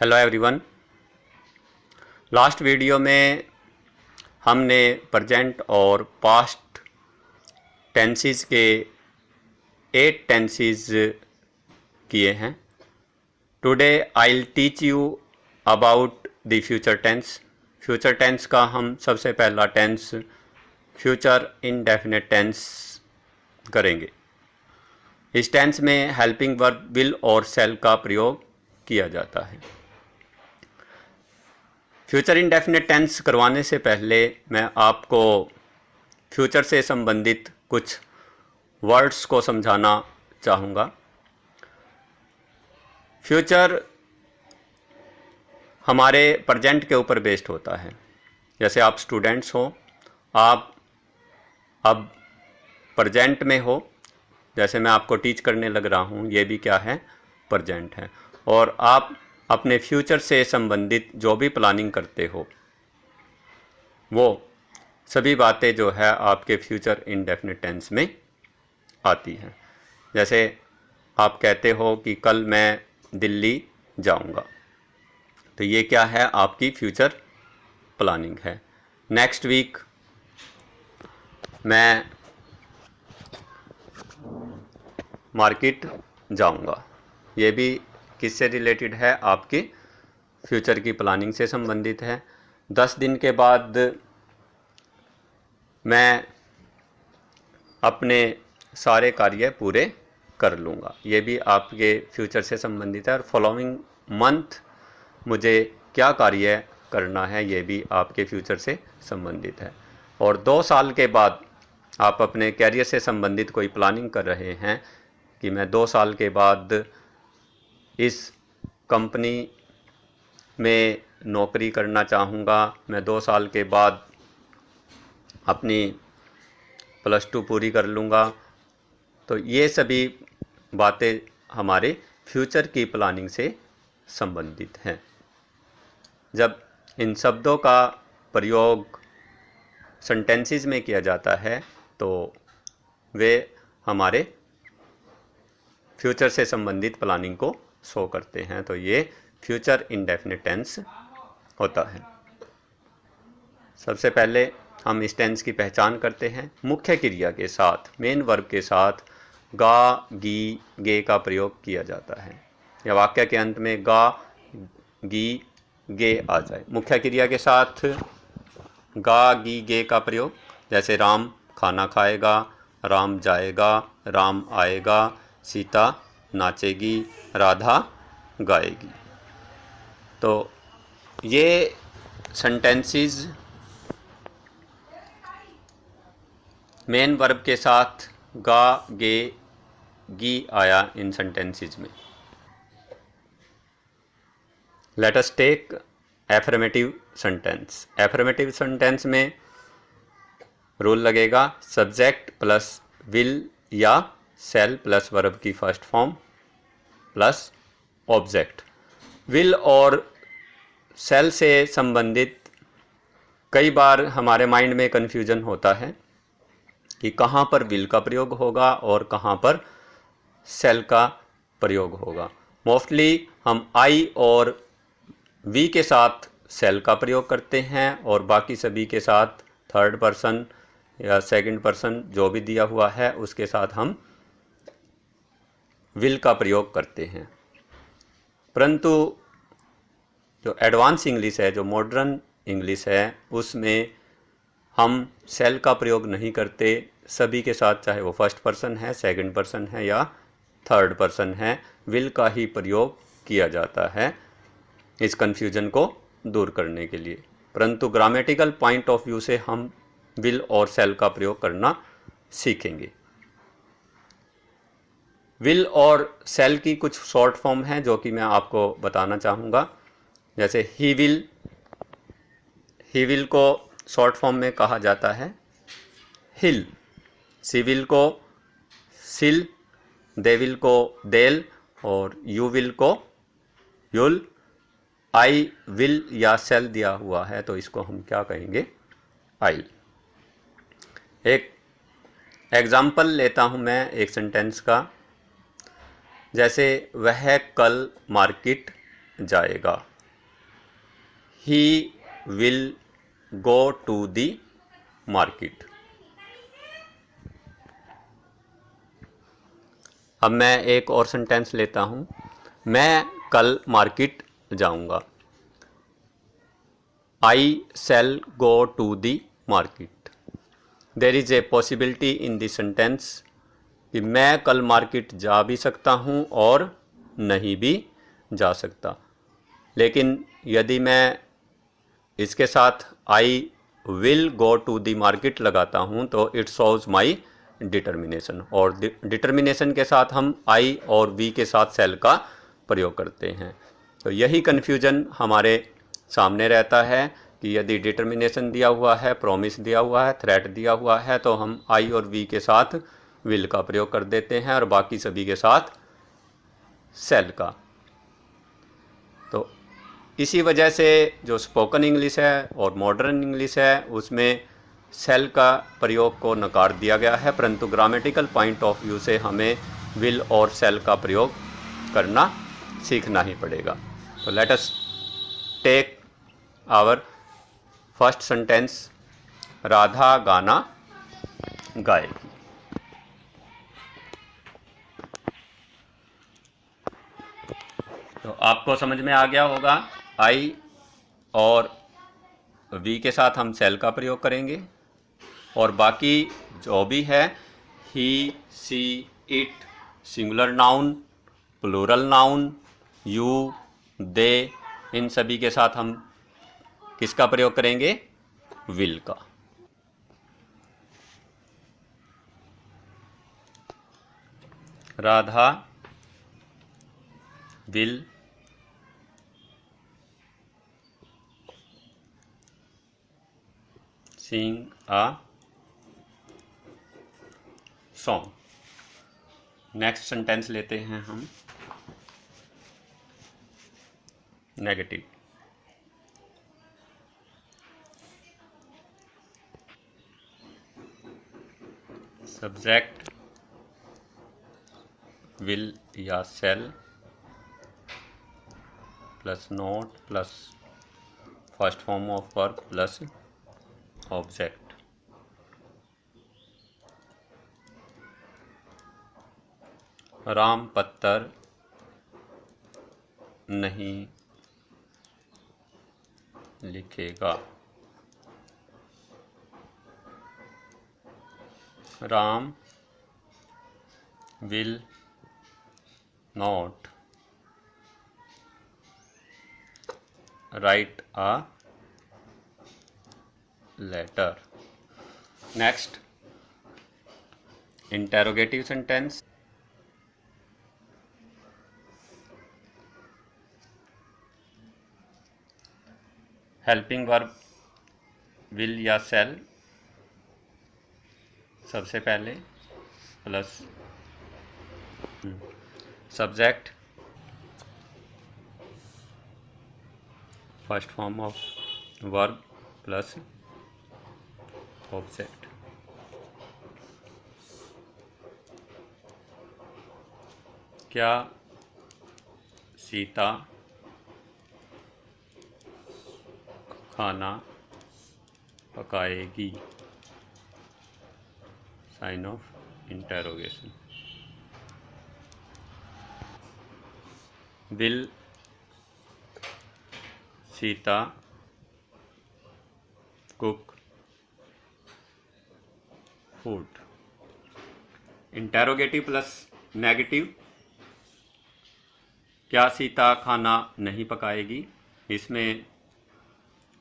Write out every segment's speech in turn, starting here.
Hello everyone. Last video में हमने present और पास्ट टेंसेस के 8 टेंसेस किए हैं। Today I will teach you about the future tense. Future tense का हम सबसे पहला टेंस फ्यूचर इंडेफिनिट टेंस करेंगे। इस टेंस में हेल्पिंग वर्ब विल और शैल का प्रयोग किया जाता है। फ्यूचर इंडेफिनिट टेंस करवाने से पहले मैं आपको फ्यूचर से संबंधित कुछ वर्ड्स को समझाना चाहूँगा। फ्यूचर हमारे प्रेजेंट के ऊपर बेस्ड होता है। जैसे आप स्टूडेंट्स हो, आप अब प्रेजेंट में हो, जैसे मैं आपको टीच करने लग रहा हूँ, ये भी क्या है, प्रेजेंट है। और आप अपने फ्यूचर से संबंधित जो भी प्लानिंग करते हो वो सभी बातें जो है आपके फ्यूचर इंडेफिनिट टेंस में आती हैं। जैसे आप कहते हो कि कल मैं दिल्ली जाऊंगा, तो ये क्या है, आपकी फ्यूचर प्लानिंग है। नेक्स्ट वीक मैं मार्केट जाऊंगा, ये भी किससे रिलेटेड है, आपकी फ्यूचर की प्लानिंग से संबंधित है। 10 दिन के बाद मैं अपने सारे कार्य पूरे कर लूँगा, ये भी आपके फ्यूचर से संबंधित है। और फॉलोइंग मंथ मुझे क्या कार्य करना है, ये भी आपके फ्यूचर से संबंधित है। और 2 साल के बाद आप अपने कैरियर से संबंधित कोई प्लानिंग कर रहे हैं कि मैं 2 साल के बाद इस कंपनी में नौकरी करना चाहूँगा, मैं 2 साल के बाद अपनी +2 पूरी कर लूँगा। तो ये सभी बातें हमारे फ्यूचर की प्लानिंग से संबंधित हैं। जब इन शब्दों का प्रयोग सेंटेंसेस में किया जाता है तो वे हमारे फ्यूचर से संबंधित प्लानिंग को शो करते हैं। तो ये फ्यूचर इंडेफिनिट टेंस होता है। सबसे पहले हम इस टेंस की पहचान करते हैं। मुख्य क्रिया के साथ, मेन वर्ब के साथ गा, गी, गे का प्रयोग किया जाता है। या वाक्य के अंत में गा, गी, गे आ जाए। मुख्य क्रिया के साथ गा, गी, गे का प्रयोग, जैसे राम खाना खाएगा, राम जाएगा, राम आएगा, सीता नाचेगी, राधा गाएगी। तो ये सेंटेंसेस मेन वर्ब के साथ गा, गे, गी आया इन सेंटेंसेस में। Let us take affirmative sentence. Affirmative sentence में रूल लगेगा सब्जेक्ट प्लस विल या शैल प्लस वर्ब की first form plus object. Will और शैल से संबंधित कई बार हमारे माइंड में कन्फ्यूजन होता है कि कहाँ पर विल का प्रयोग होगा और कहाँ पर शैल का प्रयोग होगा। मोस्टली हम आई और वी के साथ शैल का प्रयोग करते हैं और बाकी सभी के साथ थर्ड पर्सन या सेकंड पर्सन जो भी दिया हुआ है उसके साथ हम विल का प्रयोग करते हैं। परंतु जो एडवांस इंग्लिश है, जो मॉडर्न इंग्लिश है, उसमें हम शैल का प्रयोग नहीं करते। सभी के साथ, चाहे वो फर्स्ट पर्सन है, सेकंड पर्सन है या थर्ड पर्सन है, विल का ही प्रयोग किया जाता है इस कन्फ्यूजन को दूर करने के लिए। परंतु ग्रामेटिकल पॉइंट ऑफ व्यू से हम विल और शैल का प्रयोग करना सीखेंगे। विल और शैल की कुछ शॉर्ट फॉर्म हैं जो कि मैं आपको बताना चाहूँगा। जैसे ही विल को शॉर्ट फॉर्म में कहा जाता है हिल, सी विल को सिल, दे विल को देल और यू विल को युल। आई विल या शैल दिया हुआ है तो इसको हम क्या कहेंगे, आइल। एक एग्जाम्पल लेता हूँ मैं एक सेंटेंस का। जैसे वह कल मार्केट जाएगा, he will go to the market. अब मैं एक और सेंटेंस लेता हूँ। मैं कल मार्केट जाऊँगा। I shall go to the market. There is a possibility in the sentence कि मैं कल मार्केट जा भी सकता हूँ और नहीं भी जा सकता। लेकिन यदि मैं इसके साथ I will go to the market लगाता हूँ तो इट शोज माई डिटर्मिनेशन, और डिटर्मिनेशन के साथ हम आई और वी के साथ सेल का प्रयोग करते हैं। तो यही कन्फ्यूजन हमारे सामने रहता है कि यदि डिटर्मिनेशन दिया हुआ है, प्रॉमिस दिया हुआ है, थ्रेट दिया हुआ है, तो हम आई और वी के साथ विल का प्रयोग कर देते हैं और बाकी सभी के साथ सेल का। तो इसी वजह से जो स्पोकन इंग्लिश है और मॉडर्न इंग्लिश है उसमें सेल का प्रयोग को नकार दिया गया है, परंतु ग्रामेटिकल पॉइंट ऑफ व्यू से हमें विल और सेल का प्रयोग करना सीखना ही पड़ेगा। तो let us take our first sentence. Radha गाना गाएगी। तो आपको समझ में आ गया होगा, आई और वी के साथ हम सेल का प्रयोग करेंगे और बाकी जो भी है he, she, it, singular noun, plural noun, you, they, इन सभी के साथ हम किसका प्रयोग करेंगे? विल का। Radha will sing a song। Next sentence लेते हैं हम नेगेटिव। सब्जेक्ट विल या shall plus not plus first form of verb plus object. Ram पत्थर नहीं लिखेगा। Ram will not write a letter. Next interrogative sentence. Helping verb will या shall सबसे पहले plus subject first form of verb plus object. क्या सीता खाना पकाएगी? Sign of interrogation. Will Sita cook food. Interrogative plus negative. क्या सीता खाना नहीं पकाएगी? इसमें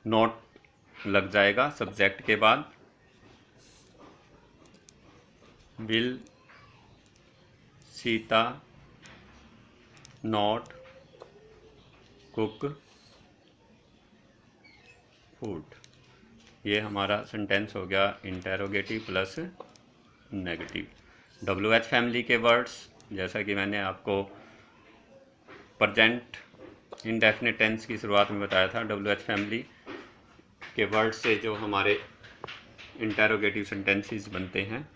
नोट लग जाएगा सब्जेक्ट के बाद। Will Sita not cook food. ये हमारा सेंटेंस हो गया interrogative plus negative. WH family के वर्ड्स, जैसा कि मैंने आपको प्रेजेंट इंडेफिनिट टेंस की शुरुआत में बताया था, WH फैमिली के वर्ड से जो हमारे इंटेरोगेटिव सेंटेंसेस बनते हैं।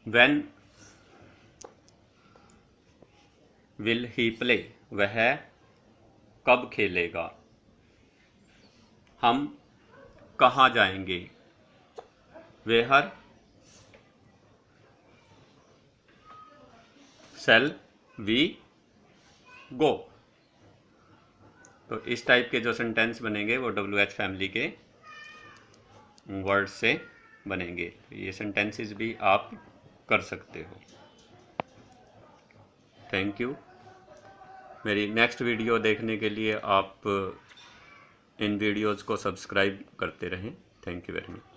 When will he play? वह कब खेलेगा? हम कहाँ जाएंगे? Where shall we go? तो इस टाइप के जो सेंटेंस बनेंगे वो WH फैमिली के वर्ड से बनेंगे। ये सेंटेंसेस भी आप कर सकते हो। Thank you. मेरी नेक्स्ट वीडियो देखने के लिए आप इन वीडियोज़ को सब्सक्राइब करते रहें। Thank you very much.